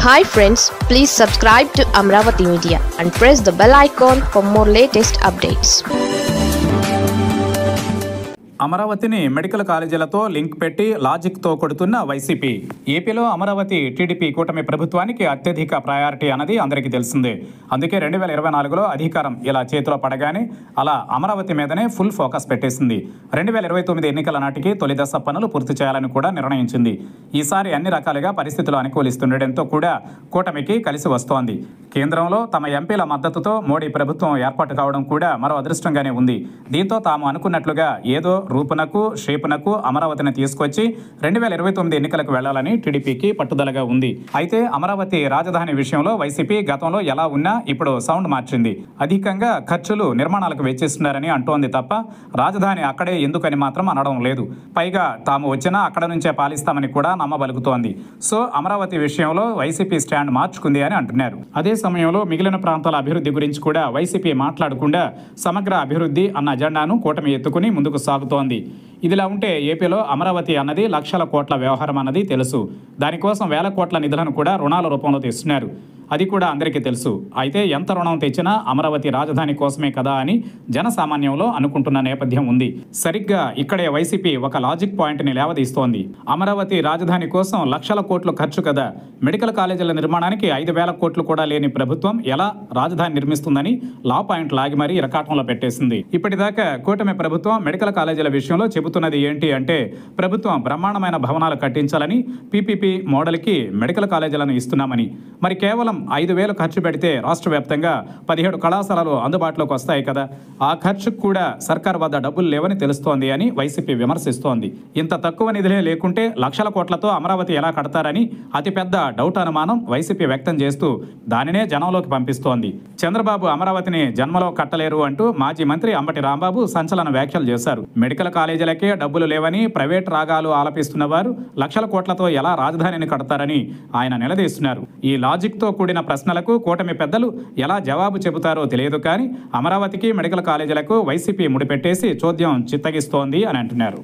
Hi friends, please subscribe to Amravati Media and press the bell icon for more latest updates. అమరావతిని medical కాలేజీలతో link పెట్టి లాజిక్తో కొడుతున్న YCP. ఏపీలో Amaravati TDP కూటమి ప్రభుత్వానికి అత్యధిక ప్రయారిటీ అన్నది అందరికీ తెలిసిందే. అందుకే 2024లో అధికారం ఇలా చేతిలో పడగానే అలా అమరావతి మీదనే ఫుల్ ఫోకస్ పెట్టేసింది. 2029 ఎన్నికల నాటికి తొలి దశ పనులు పూర్తి చేయాలని కూడా నిర్ణయించింది. ఈసారి అన్ని రకాలుగా పరిస్థితులు అనుకూలిస్తుండటంతో కూడా కూటమికి కలిసి వస్తోంది. కేంద్రంలో తమ ఎంపీల మద్దతుతో మోడీ ప్రభుత్వం ఏర్పాటు కావడం కూడా మరో అదృష్టంగానే ఉంది. దీంతో తాము అనుకున్నట్లుగా ఏదో రూపునకు షేపునకు అమరావతిని తీసుకొచ్చి 2029 ఎన్నికలకు వెళ్లాలని టీడీపీకి పట్టుదలగా ఉంది. అయితే అమరావతి రాజధాని విషయంలో వైసీపీ గతంలో ఎలా ఉన్నా ఇప్పుడు సౌండ్ మార్చింది. అధికంగా ఖర్చులు నిర్మాణాలకు వెచ్చిస్తున్నారని అంటోంది తప్ప రాజధాని అక్కడే ఎందుకని మాత్రం అనడం లేదు. పైగా తాము వచ్చినా అక్కడ నుంచే పాలిస్తామని కూడా నమ్మబలుకుతోంది. సో అమరావతి విషయంలో వైసీపీ స్టాండ్ మార్చుకుంది అని అంటున్నారు. అదే సమయంలో మిగిలిన ప్రాంతాల అభివృద్ధి గురించి కూడా వైసీపీ మాట్లాడకుండా సమగ్ర అభివృద్ధి అన్న అజెండాను కూటమి ఎత్తుకుని ముందుకు సాగుతోంది. ఇదిలా ఉంటే ఏపీలో అమరావతి అన్నది లక్షల కోట్ల వ్యవహారం అన్నది తెలుసు. దానికోసం వేల కోట్ల నిధులను కూడా రుణాల రూపంలో తెస్తున్నారు. అది కూడా అందరికీ తెలుసు. అయితే ఎంత రుణం తెచ్చినా అమరావతి రాజధాని కోసమే కదా అని జనసామాన్యంలో అనుకుంటున్న నేపథ్యం ఉంది. సరిగ్గా ఇక్కడే వైసీపీ ఒక లాజిక్ పాయింట్ని లేవదీస్తోంది. అమరావతి రాజధాని కోసం లక్షల కోట్లు ఖర్చు కదా, మెడికల్ కాలేజీల నిర్మాణానికి 5,000 కోట్లు కూడా లేని ప్రభుత్వం ఎలా రాజధాని నిర్మిస్తుందని లా పాయింట్ లాగి మరీ ఇరకాటంలో పెట్టేసింది. ఇప్పటిదాకా కూటమి ప్రభుత్వం మెడికల్ కాలేజీల విషయంలో చెబుతున్నది ఏంటి అంటే ప్రభుత్వం బ్రహ్మాండమైన భవనాలు కట్టించాలని, పీపీపీ మోడల్కి మెడికల్ కాలేజీలను ఇస్తున్నామని. మరి కేవలం 5,000 ఖర్చు పెడితే రాష్ట్ర వ్యాప్తంగా 17 కళాశాలలు అందుబాటులోకి వస్తాయి కదా, ఆ ఖర్చుకు కూడా సర్కార్ వద్ద డబ్బులు లేవని తెలుస్తోంది అని వైసీపీ విమర్శిస్తోంది. ఇంత తక్కువ నిధులే లేకుంటే లక్షల కోట్లతో అమరావతి ఎలా కడతారని అతిపెద్ద డౌట్ అనుమానం వైసీపీ వ్యక్తం చేస్తూ దానినే జనంలోకి పంపిస్తోంది. చంద్రబాబు అమరావతిని జన్మలో కట్టలేరు అంటూ మాజీ మంత్రి అంబటి రాంబాబు సంచలన వ్యాఖ్యలు చేశారు. మెడికల్ కాలేజీలకే డబ్బులు లేవని ప్రైవేట్ రాగాలు ఆలపిస్తున్న వారు లక్షల కోట్లతో ఎలా రాజధానిని కడతారని ఆయన నిలదీస్తున్నారు. ఈ లాజిక్తో కూడిన ప్రశ్నలకు కూటమి పెద్దలు ఎలా జవాబు చెబుతారో తెలియదు కానీ అమరావతికి మెడికల్ కాలేజీలకు వైసీపీ ముడిపెట్టేసి చోద్యం చిత్తగిస్తోంది అని అంటున్నారు.